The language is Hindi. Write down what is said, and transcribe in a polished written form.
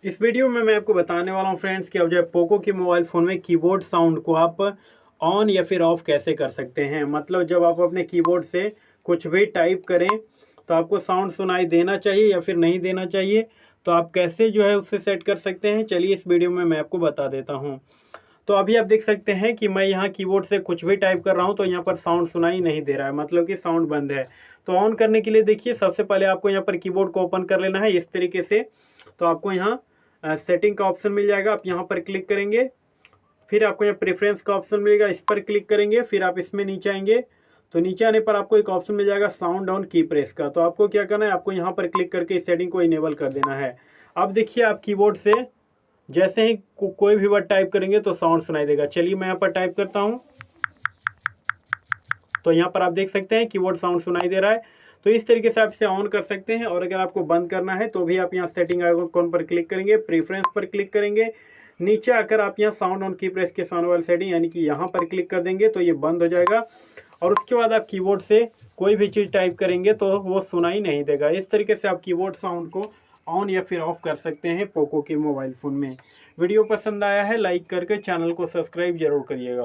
इस वीडियो में मैं आपको बताने वाला हूँ फ्रेंड्स कि अब जो है पोको के मोबाइल फ़ोन में कीबोर्ड साउंड को आप ऑन या फिर ऑफ कैसे कर सकते हैं। मतलब जब आप अपने कीबोर्ड से कुछ भी टाइप करें तो आपको साउंड सुनाई देना चाहिए या फिर नहीं देना चाहिए, तो आप कैसे जो है उससे सेट कर सकते हैं, चलिए इस वीडियो में मैं आपको बता देता हूँ। तो अभी आप देख सकते हैं कि मैं यहाँ कीबोर्ड से कुछ भी टाइप कर रहा हूँ तो यहाँ पर साउंड सुनाई नहीं दे रहा है, मतलब कि साउंड बंद है। तो ऑन करने के लिए देखिए, सबसे पहले आपको यहाँ पर कीबोर्ड को ओपन कर लेना है इस तरीके से। तो आपको यहाँ सेटिंग का ऑप्शन मिल जाएगा, आप यहाँ पर क्लिक करेंगे। फिर आपको यहाँ प्रेफरेंस का ऑप्शन मिलेगा, इस पर क्लिक करेंगे। फिर आप इसमें नीचे आएंगे तो नीचे आने पर आपको एक ऑप्शन मिल जाएगा साउंड ऑन की प्रेस का। तो आपको क्या करना है, आपको यहाँ पर क्लिक करके इस सेटिंग को इनेबल कर देना है। अब देखिए, आप कीबोर्ड से जैसे ही कोई भी वर्ड टाइप करेंगे तो साउंड सुनाई देगा। चलिए मैं यहाँ पर टाइप करता हूँ, तो यहाँ पर आप देख सकते हैं कीबोर्ड साउंड सुनाई दे रहा है। तो इस तरीके से आप इसे ऑन कर सकते हैं। और अगर आपको बंद करना है तो भी आप यहाँ सेटिंग आइकॉन पर क्लिक करेंगे, प्रेफरेंस पर क्लिक करेंगे। नीचे आकर आप यहाँ साउंड ऑन की प्रेस के साउंड वाली सेटिंग यानी कि यहाँ पर क्लिक कर देंगे तो ये बंद हो जाएगा। और उसके बाद आप कीबोर्ड से कोई भी चीज़ टाइप करेंगे तो वो सुनाई नहीं देगा। इस तरीके से आप कीबोर्ड साउंड को ऑन या फिर ऑफ कर सकते हैं पोको के मोबाइल फ़ोन में। वीडियो पसंद आया है लाइक करके चैनल को सब्सक्राइब जरूर करिएगा।